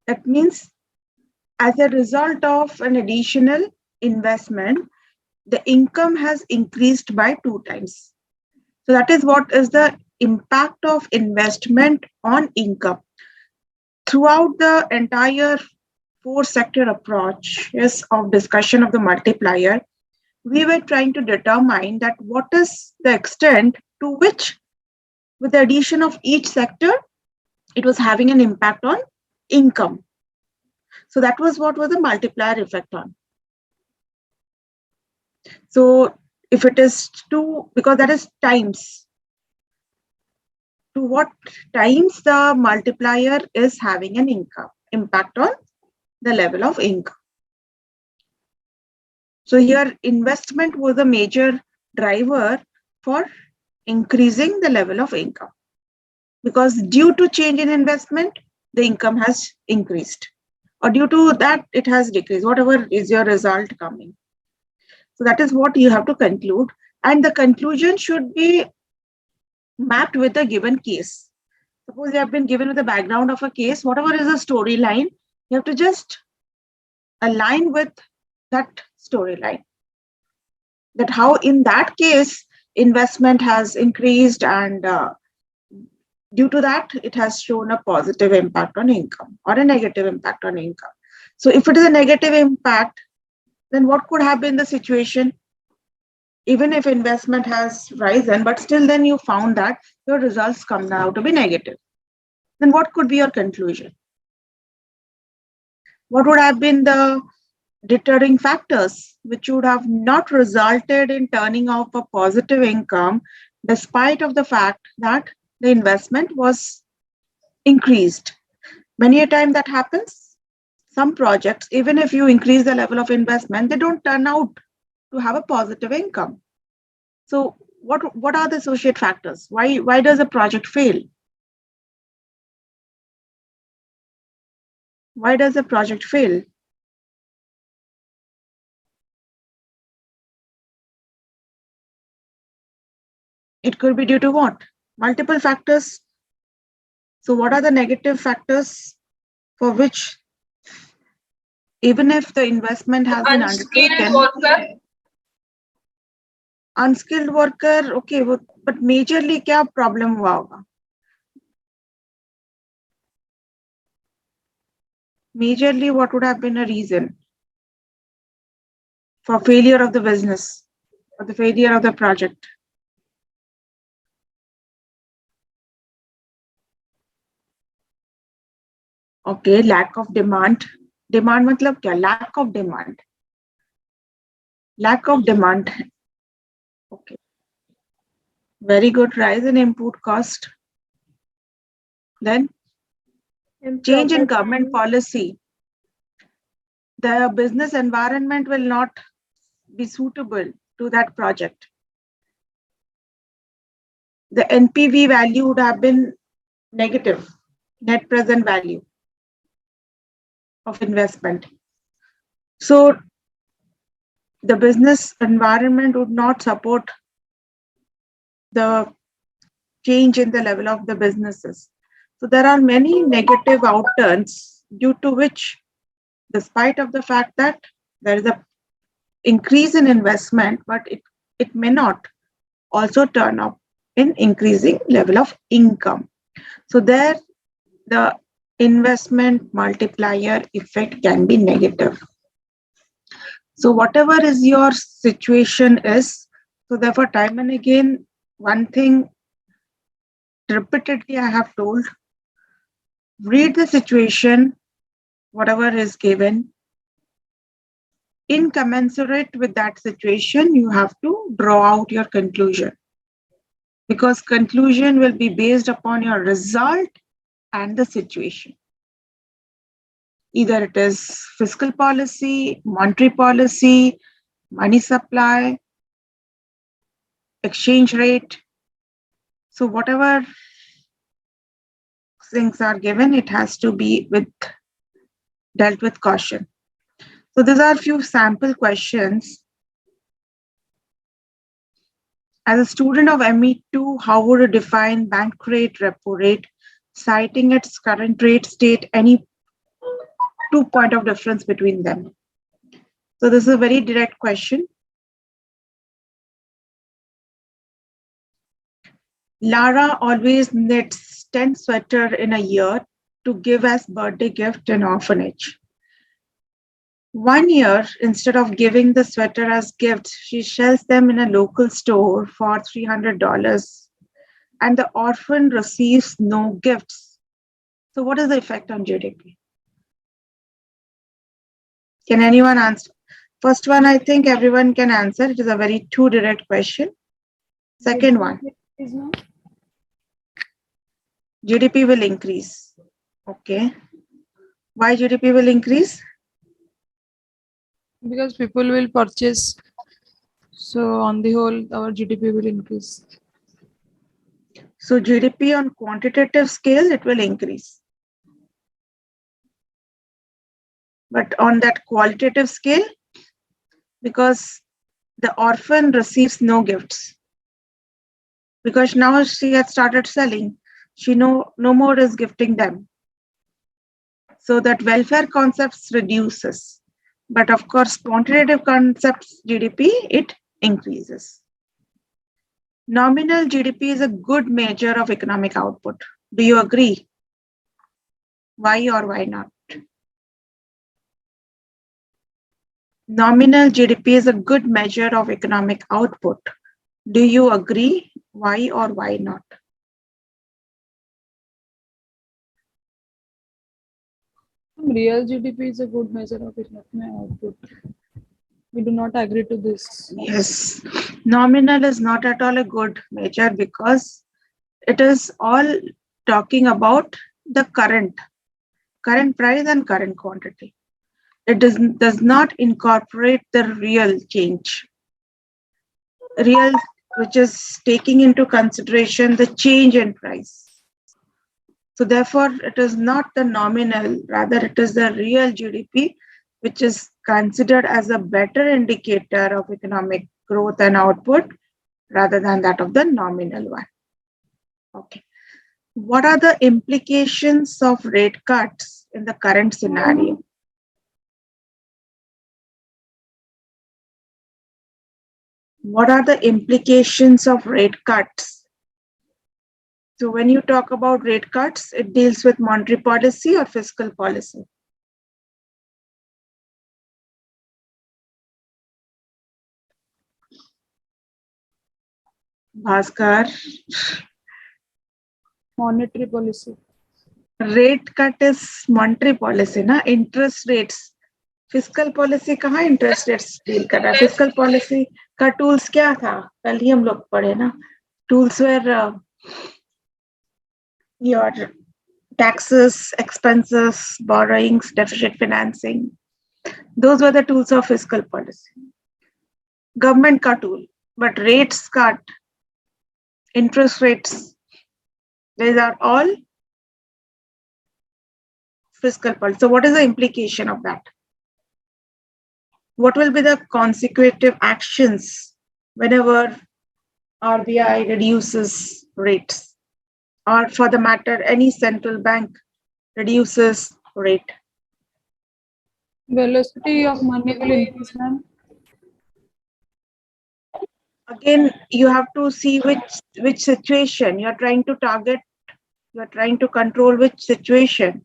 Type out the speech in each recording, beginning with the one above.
That means as a result of an additional investment, the income has increased by 2 times. So that is what is the impact of investment on income. Throughout the entire four sector approach of discussion of the multiplier, we were trying to determine that what is the extent to which, with the addition of each sector, it was having an impact on income. So that was what was the multiplier effect on. So if it is because that is times, to what times the multiplier is having an impact on the level of income. So here investment was a major driver for increasing the level of income, because due to change in investment, the income has increased, or due to that it has decreased, whatever is your result coming. So that is what you have to conclude, and the conclusion should be mapped with a given case. Suppose you have been given with the background of a case, whatever is the storyline, you have to just align with that storyline. That how in that case investment has increased, and due to that it has shown a positive impact on income or a negative impact on income. So if it is a negative impact, then what could have been the situation? Even if investment has risen, but still then you found that your results come out to be negative, then what could be your conclusion? What would have been the deterring factors which would have not resulted in turning off a positive income, despite of the fact that the investment was increased? Many a time that happens. Some projects, even if you increase the level of investment, they don't turn out to have a positive income. So what are the associate factors? Why does a project fail? Why does a project fail? It could be due to what? Multiple factors. So what are the negative factors for which, even if the investment has been undertaken, unskilled worker, okay, but majorly क्या problem हुआ होगा? Majorly, what would have been a reason for failure of the business or the failure of the project? Okay, lack of demand. Demand मतलब क्या? Lack of demand. Lack of demand. Okay. Very good. Rise in input cost. Then change in government policy. The business environment will not be suitable to that project. The NPV value would have been negative, net present value of investment. So the business environment would not support the change in the level of the businesses. So there are many negative outturns, due to which, despite of the fact that there is a increase in investment, but it may not also turn up in increasing level of income. So there the investment multiplier effect can be negative. So whatever is your situation is, so therefore time and again, one thing repeatedly I have told, read the situation, whatever is given. Incommensurate with that situation, you have to draw out your conclusion, because conclusion will be based upon your result and the situation. Either it is fiscal policy, monetary policy, money supply, exchange rate. So whatever things are given, it has to be dealt with caution. So these are a few sample questions. As a student of ME2, how would you define bank rate, repo rate, citing its current rate state, any 2 point of difference between them. So this is a very direct question. Lara always knits 10 sweaters in a year to give as birthday gift in orphanage. 1 year, instead of giving the sweater as gifts, she sells them in a local store for $300 and the orphan receives no gifts. So what is the effect on GDP? Can anyone answer? First one, I think everyone can answer. It is a very too direct question. Second one, GDP will increase. Okay. Why GDP will increase? Because people will purchase. So on the whole, our GDP will increase. So GDP on quantitative scale, it will increase. But on that qualitative scale, because the orphan receives no gifts. Because now she has started selling, she no more is gifting them. So that welfare concepts reduces. But of course, quantitative concepts GDP, it increases. Nominal GDP is a good measure of economic output. Do you agree? Why or why not? Nominal GDP is a good measure of economic output. Do you agree? Why or why not? Real GDP is a good measure of economic output. We do not agree to this. Yes, nominal is not at all a good measure because it is all talking about the current price and current quantity. It does not incorporate the real change. Real, which is taking into consideration the change in price. So therefore, it is not the nominal, rather it is the real GDP, which is considered as a better indicator of economic growth and output rather than that of the nominal one. Okay. What are the implications of rate cuts in the current scenario? What are the implications of rate cuts? So when you talk about rate cuts, it deals with monetary policy or fiscal policy? Bhaskar. Monetary policy. Rate cut is monetary policy, na? Interest rates. Fiscal policy कहाँ interest rates deal कर रहा है? Fiscal policy का tools क्या था? कल ही हम लोग पढ़े ना? Tools were your taxes, expenses, borrowings, deficit financing. Those were the tools of fiscal policy. Government ka tool, but rates cut, interest rates, these are all fiscal policy. So what is the implication of that? What will be the consecutive actions whenever RBI reduces rates? Or for the matter, any central bank reduces rate? Velocity of money will increase, ma'am. Again, you have to see which situation you're trying to target, you're trying to control which situation.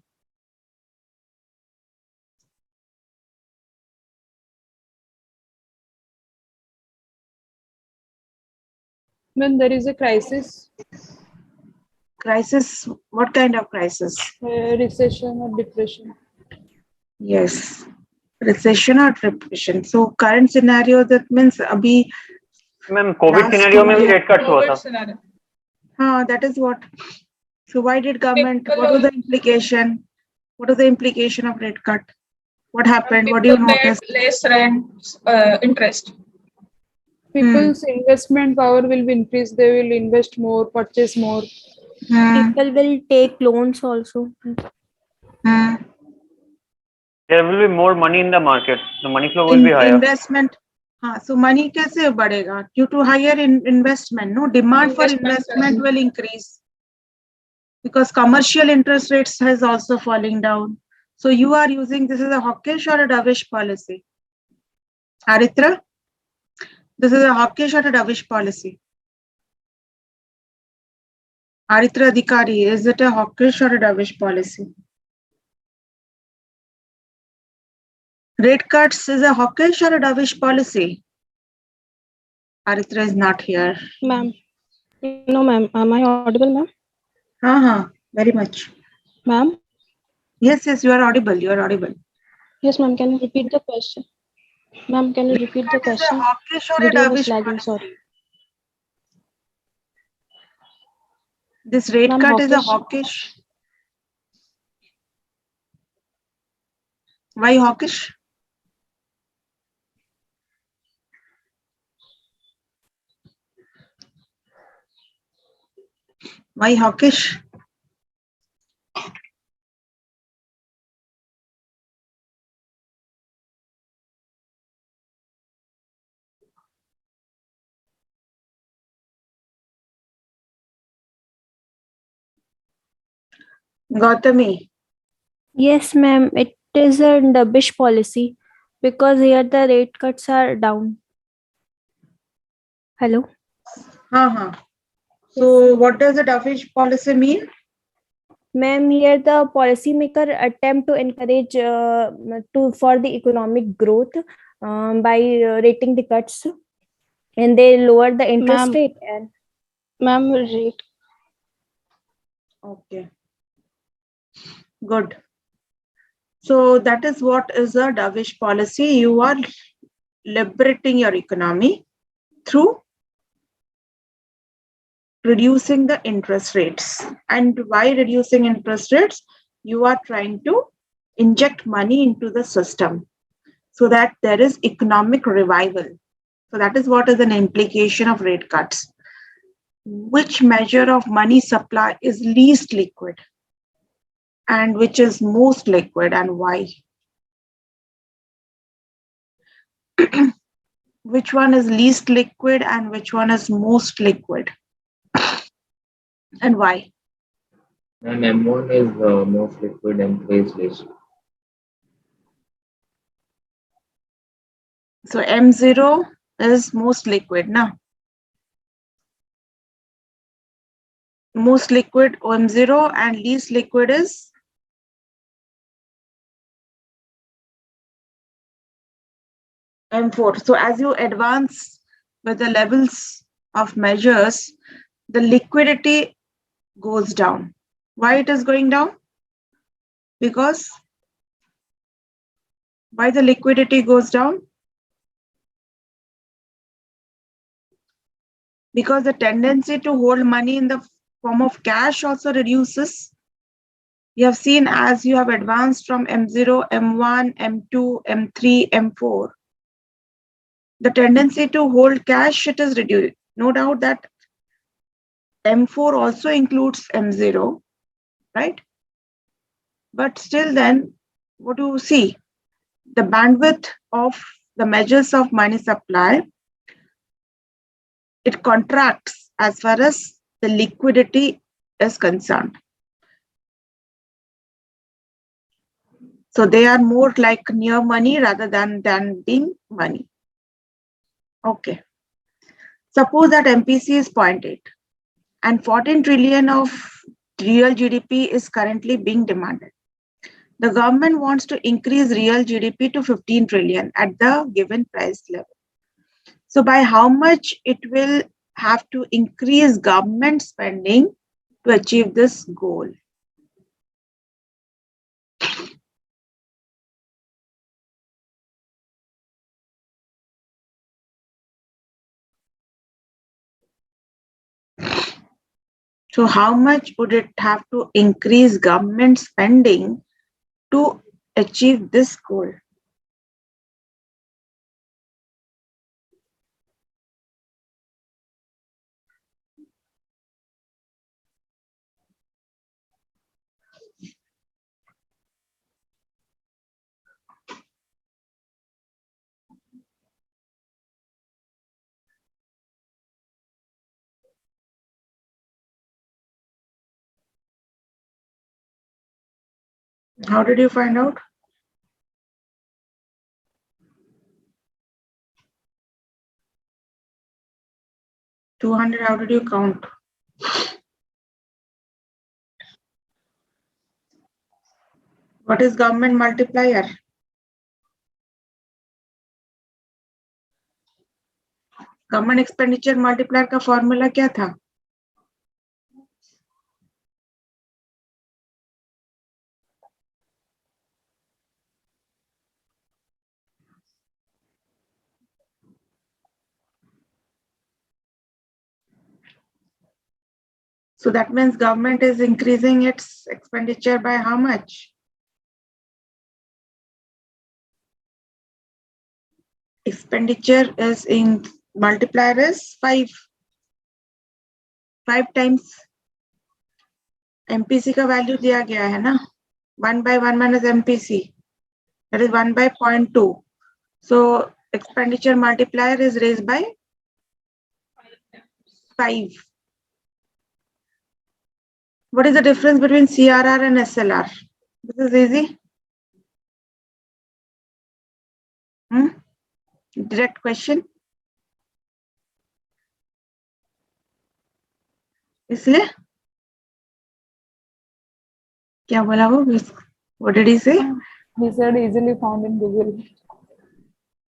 When there is a crisis. Crisis, what kind of crisis? Recession or depression. Yes, recession or depression. So current scenario, that means abhi ma'am Covid scenario में भी rate cut हुआ था. हाँ, that is what. So why did government, what was the implication? What is the implication of rate cut? What happened? What do you notice? Less rent, interest. People's investment power will be increased. They will invest more, purchase more. People will take loans also. There will be more money in the market. The money flow will be higher. Investment. So money कैसे बढ़ेगा? Due to higher investment, no? Demand for investment will increase because commercial interest rates has also falling down. So you are using, this is a hawkish or a dovish policy? Aritra? This is a hawkish or a dovish policy? Aritra Adhikari, is it a hawkish or a dovish policy? Rate cuts is a hawkish or a dovish policy? Aritra is not here. Ma'am. No, ma'am. Am I audible, ma'am? Very much. Ma'am? Yes, you are audible. You are audible. Yes, ma'am. Can you repeat the question? Ma'am, can you repeat the That is a question? hawkish or a Video was dovish lagging, policy? sorry. This rate Ma'am, cut is a hawkish. hawkish. Why hawkish? Why hawkish? Gautami, Yes, ma'am. It is a dovish policy because here the rate cuts are down. Hello? So what does a dovish policy mean? Ma'am, here the policymaker attempt to encourage for the economic growth by rating the cuts, and they lower the interest Ma'am. rate. And Ma'am, rate. Okay. Good. So that is what is a dovish policy. You are liberating your economy through reducing the interest rates. And why reducing interest rates? You are trying to inject money into the system so that there is economic revival. So that is what is an implication of rate cuts. Which measure of money supply is least liquid and which is most liquid, and why? Which one is least liquid and which one is most liquid, and why? And M1 is the most liquid and pays least. So M0 is most liquid, na? Most liquid M0 and least liquid is M4. So as you advance with the levels of measures, the liquidity goes down. Why it is going down? Because why the liquidity goes down? Because the tendency to hold money in the form of cash also reduces. You have seen as you have advanced from M0, M1, M2, M3, M4, the tendency to hold cash, it is reduced. No doubt that M4 also includes M0, right? But still then, what do you see? The bandwidth of the measures of money supply, it contracts as far as the liquidity is concerned. So they are more like near money rather than being money. Okay. Suppose that MPC is 0.8 and 14 trillion of real GDP is currently being demanded. The government wants to increase real GDP to 15 trillion at the given price level. So by how much it will have to increase government spending to achieve this goal? So how much would it have to increase government spending to achieve this goal? How did you find out? $200, how did you count? What is government multiplier? Government expenditure multiplier का formula क्या था? So that means government is increasing its expenditure by how much? Expenditure is in multiplier is 5 times MPC का value दिया गया है ना, 1/1 minus MPC, that is 1/0.2. So expenditure multiplier is raised by 5. What is the difference between CRR and SLR? This is easy. Direct question. इसलिए क्या बोला वो? What did he say? He said easily found in Google.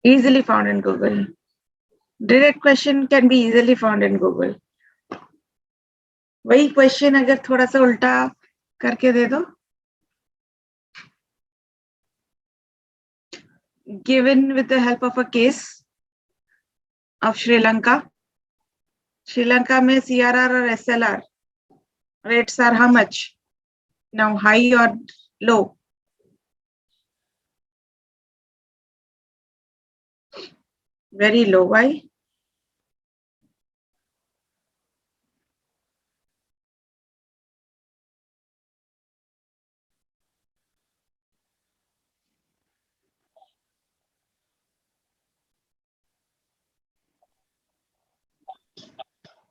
Easily found in Google. Direct question can be easily found in Google. वही question अगर थोड़ा सा उल्टा करके दे दो, given with the help of a case of Sri Lanka. Sri Lanka में CRR or SLR rates are how much? Now high or low? Very low. Why?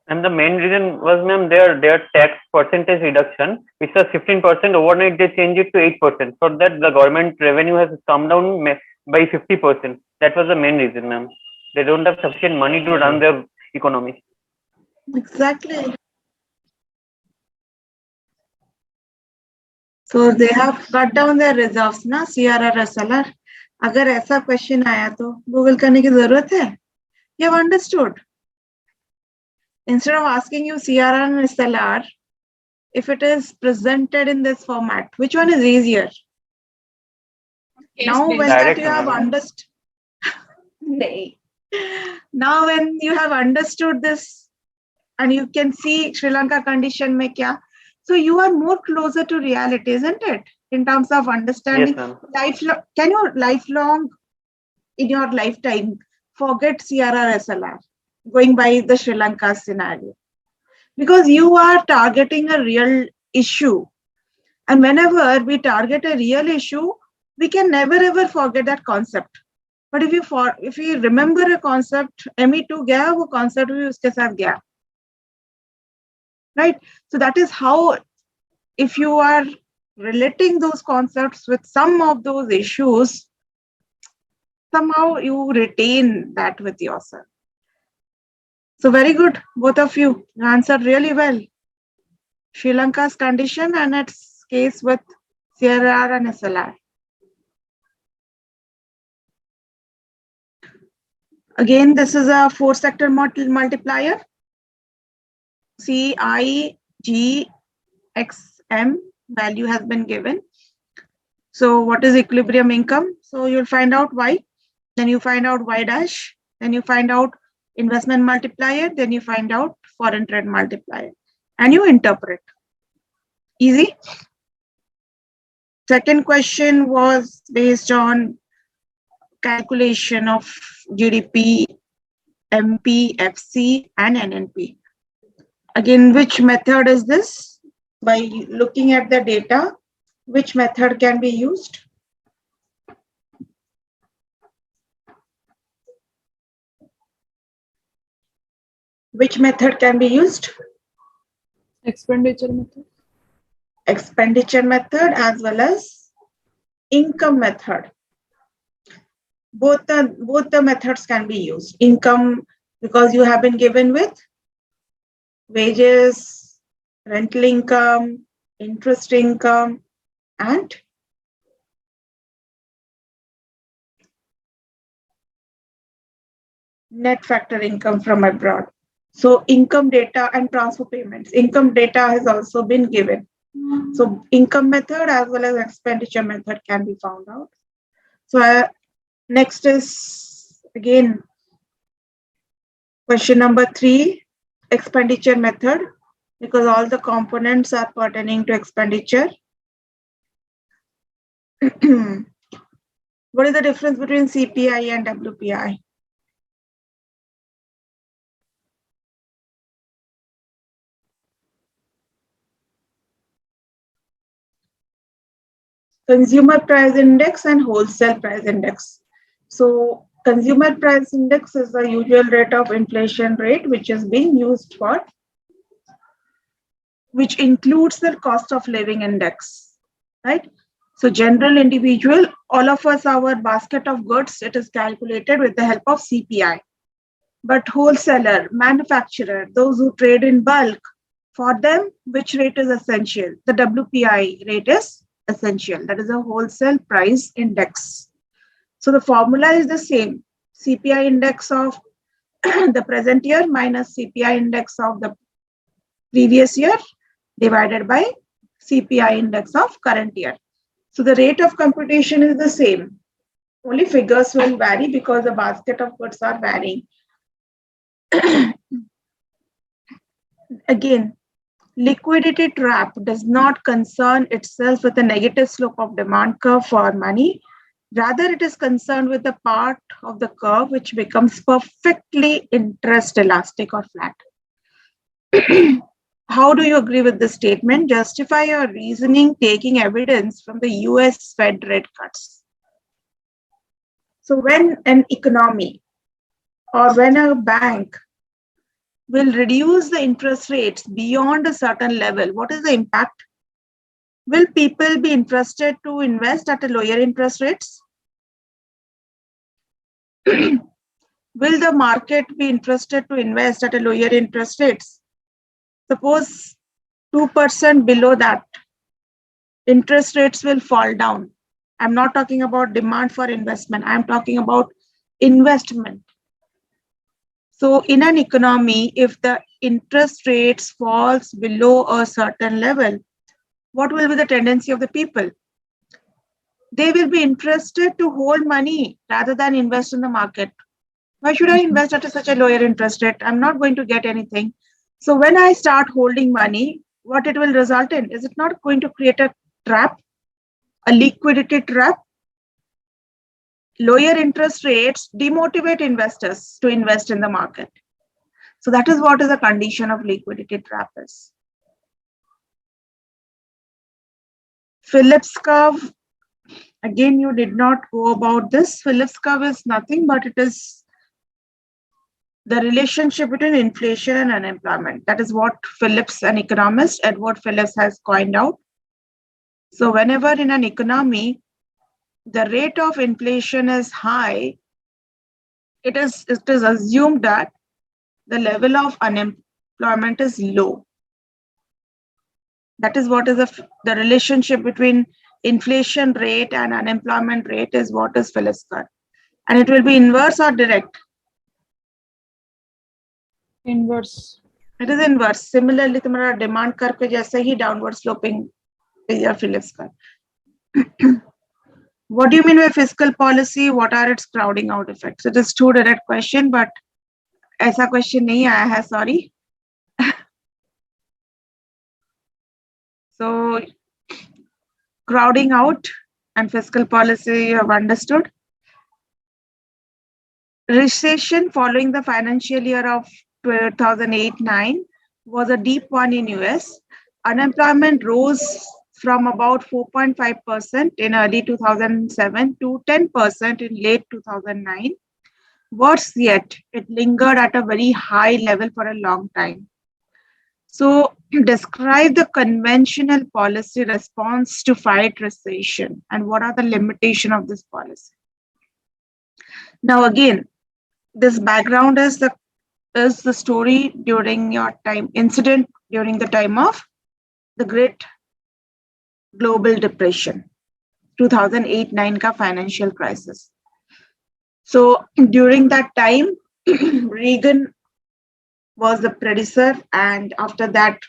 And the main reason was, ma'am, their tax percentage reduction, which was 15%. Overnight they changed it to 8%, so that the government revenue has come down by 50%. That was the main reason, ma'am. They don't have sufficient money to run their economy. Exactly. So they have cut down their reserves ना, CRR SLR. अगर ऐसा question आया तो Google करने की जरूरत है? You have understood. Instead of asking you CRR and SLR, if it is presented in this format, which one is easier? Now when that you have understood, now when you have understood this and you can see Sri Lanka condition mein kya, so you are more closer to reality, isn't it? In terms of understanding. Yes, ma'am. Can you lifelong in your lifetime forget CRR SLR going by the Sri Lanka scenario? Because you are targeting a real issue. And whenever we target a real issue, we can never ever forget that concept. But if you remember a concept, ME2 gaya, wo concept bhi uske saath gaya. Right? So that is how, if you are relating those concepts with some of those issues, somehow you retain that with yourself. So very good, both of you. You answered really well. Sri Lanka's condition and its case with CRR and SLR. Again, this is a 4-sector multiplier. CIGXM value has been given. So what is equilibrium income? So you'll find out Y, then you find out Y dash, then you find out investment multiplier, then you find out foreign trade multiplier, and you interpret. Easy. Second question was based on calculation of GDP, MP, FC, and NNP. Again, which method is this? By looking at the data, which method can be used? Which method can be used? Expenditure method. Expenditure method as well as income method. Both the methods can be used. Income, because you have been given with wages, rental income, interest income, and net factor income from abroad. So income data and transfer payments. Income data has also been given. So income method as well as expenditure method can be found out. So next is again question number 3, expenditure method, because all the components are pertaining to expenditure. What is the difference between CPI and WPI? Consumer price index and wholesale price index. So consumer price index is the usual rate of inflation rate which is being used for, which includes the cost of living index, right? So general individual, all of us, our basket of goods, it is calculated with the help of CPI. But wholesaler, manufacturer, those who trade in bulk, for them, which rate is essential? The WPI rate is essential. That is a wholesale price index. So the formula is the same. CPI index of the present year minus CPI index of the previous year divided by CPI index of current year. So the rate of computation is the same. Only figures will vary because the basket of goods are varying. Again, liquidity trap does not concern itself with a negative slope of demand curve for money. Rather, it is concerned with the part of the curve which becomes perfectly interest elastic or flat. How do you agree with this statement? Justify your reasoning taking evidence from the US Fed rate cuts. So when an economy or when a bank will reduce the interest rates beyond a certain level, what is the impact? Will people be interested to invest at a lower interest rates? Will the market be interested to invest at a lower interest rates? Suppose 2% below that, interest rates will fall down. I'm not talking about demand for investment. I'm talking about investment. So in an economy, if the interest rates falls below a certain level, what will be the tendency of the people? They will be interested to hold money rather than invest in the market. Why should I invest at such a lower interest rate? I'm not going to get anything. So when I start holding money, what it will result in? Is it not going to create a trap, a liquidity trap? Lower interest rates demotivate investors to invest in the market. So that is what is the condition of liquidity trap is. Phillips curve, again, you did not go about this. Phillips curve is nothing but it is the relationship between inflation and unemployment. That is what Phillips, an economist, Edward Phillips, has coined out. So whenever in an economy, the rate of inflation is high, it is assumed that the level of unemployment is low. That is what is the relationship between inflation rate and unemployment rate is what is Phillips curve. And it will be inverse or direct? Inverse. It is inverse. Similarly, तुम्हारा demand curve के जैसे ही downward sloping is your Phillips curve. What do you mean by fiscal policy? What are its crowding out effects? It is too direct question, but ऐसा question नहीं आया है, sorry. So crowding out and fiscal policy you have understood. Recession following the financial year of 2008-9 was a deep one in US. Unemployment rose from about 4.5% in early 2007 to 10% in late 2009. Worse yet, it lingered at a very high level for a long time. So describe the conventional policy response to fight recession and what are the limitations of this policy. Now again, this background is the story during your time, incident during the time of the Great Global Depression, 2008-9 ka financial crisis. So during that time, Reagan was the predecessor, and after that,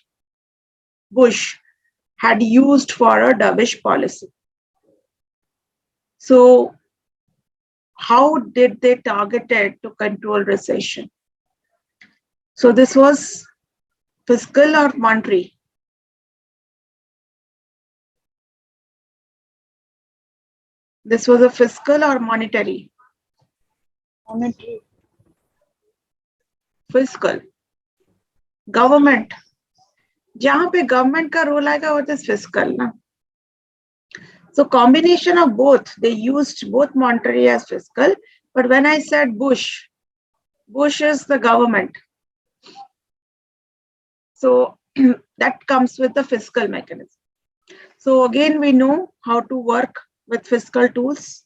Bush had used for a dovish policy. So how did they target it to control recession? So this was fiscal or monetary? This was a fiscal or monetary? Monetary. Fiscal. Government. जहाँ पे government का role आएगा वो is fiscal ना. So combination of both, they used both monetary as fiscal. But when I said Bush is the government. So that comes with the fiscal mechanism. So again, we know how to work with fiscal tools.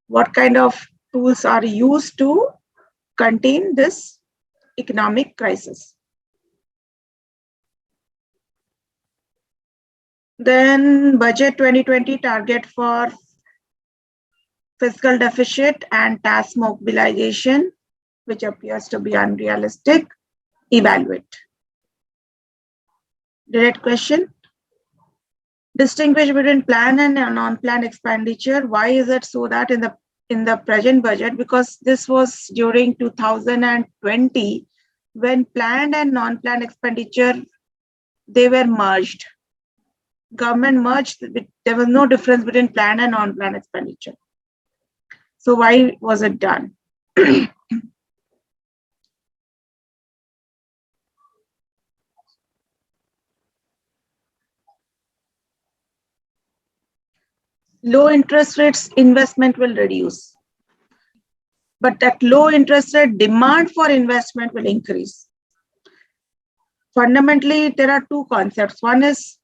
What kind of tools are used to contain this economic crisis. Then budget 2020 target for fiscal deficit and tax mobilization, which appears to be unrealistic. Evaluate. Direct question. Distinguish between planned and non-planned expenditure. Why is it so that in the present budget? Because this was during 2020 when planned and non-planned expenditure, they were merged. Government merged, there was no difference between planned and non-planned expenditure. So why was it done? Low interest rates, investment will reduce. But at low interest rate, demand for investment will increase. Fundamentally, there are two concepts. One is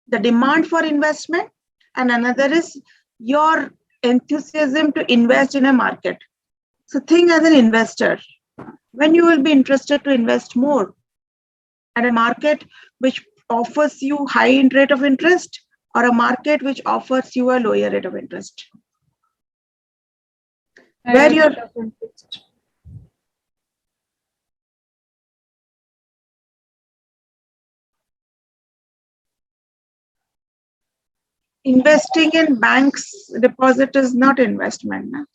the demand for investment, and another is your enthusiasm to invest in a market. So think as an investor, when you will be interested to invest more at a market which offers you high rate of interest or a market which offers you a lower rate of interest. Where you're investing in banks deposit is not investment. Na?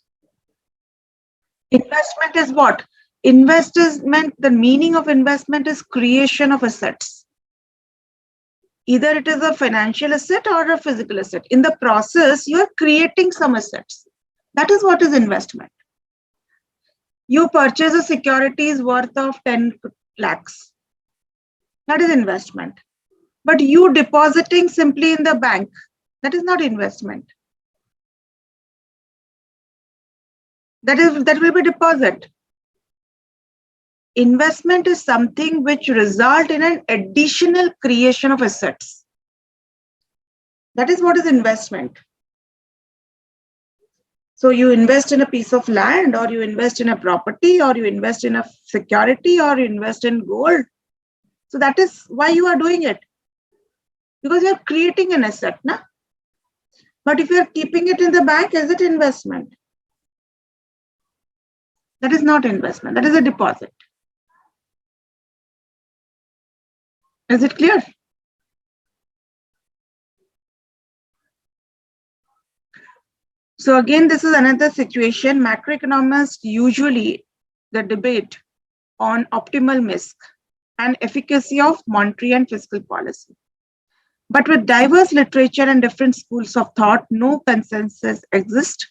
Investment is what? Investment, the meaning of investment is creation of assets. Either it is a financial asset or a physical asset. In the process, you are creating some assets. That is what is investment. You purchase a securities worth of 10 lakhs. That is investment. But you depositing simply in the bank, that is not investment. That will be deposit. Investment is something which result in an additional creation of assets. That is what is investment. So you invest in a piece of land, or you invest in a property, or you invest in a security, or you invest in gold. So that is why you are doing it. Because you are creating an asset, na? But if you are keeping it in the bank, is it investment? That is not investment. That is a deposit. Is it clear? So again, this is another situation. Macroeconomists usually the debate on optimal MISC and efficacy of monetary and fiscal policy. But with diverse literature and different schools of thought, no consensus exists.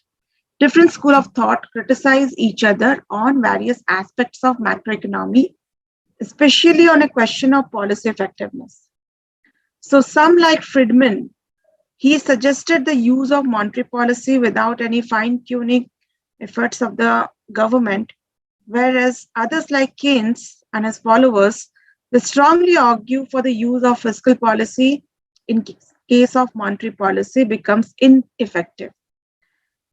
Different schools of thought criticize each other on various aspects of macroeconomy, especially on a question of policy effectiveness. So some, like Friedman, he suggested the use of monetary policy without any fine-tuning efforts of the government, whereas others like Keynes and his followers They strongly argue for the use of fiscal policy in case of monetary policy becomes ineffective.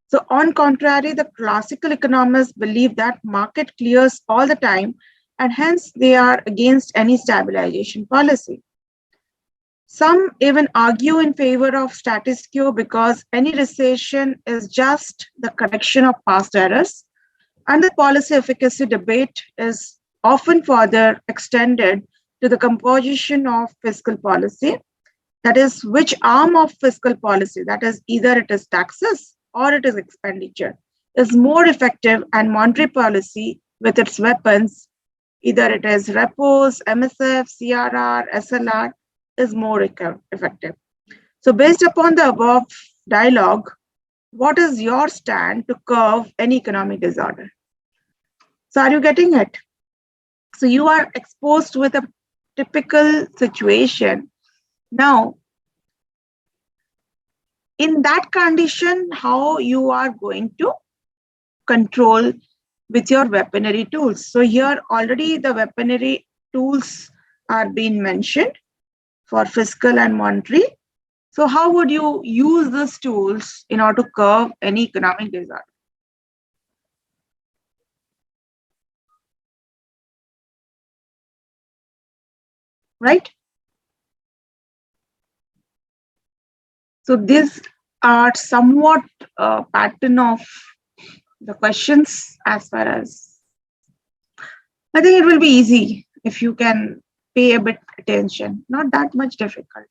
So on contrary, the classical economists believe that market clears all the time and hence they are against any stabilization policy. Some even argue in favor of status quo because any recession is just the correction of past errors, and the policy efficacy debate is often further extended to the composition of fiscal policy. That is, which arm of fiscal policy, that is, either it is taxes or it is expenditure, is more effective, and monetary policy with its weapons, either it is repos, MSF, CRR, SLR, is more effective. So based upon the above dialogue, what is your stand to curb any economic disorder? So are you getting it? So you are exposed with a typical situation. Now, in that condition, how you are going to control with your weaponry tools? So here already the weaponry tools are being mentioned for fiscal and monetary. So how would you use these tools in order to curb any economic disorder? Right? So these are somewhat a pattern of the questions as far as, I think it will be easy if you can pay a bit attention, not that much difficult.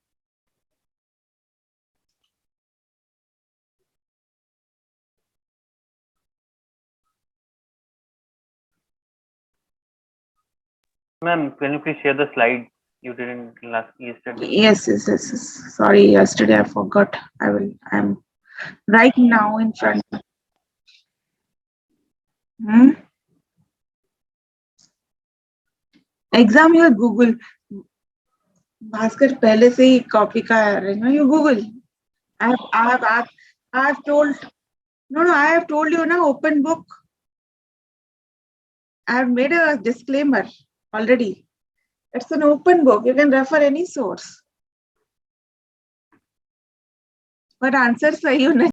Ma'am, can you please share the slide you didn't yesterday? Yes. Sorry, yesterday I forgot. I'm right now in front. Exam या Google Bhaskar पहले से ही copy का है ना you Google. I've told I have told you na open book. I have made a disclaimer already. It's an open book. You can refer any source. But answer सही होना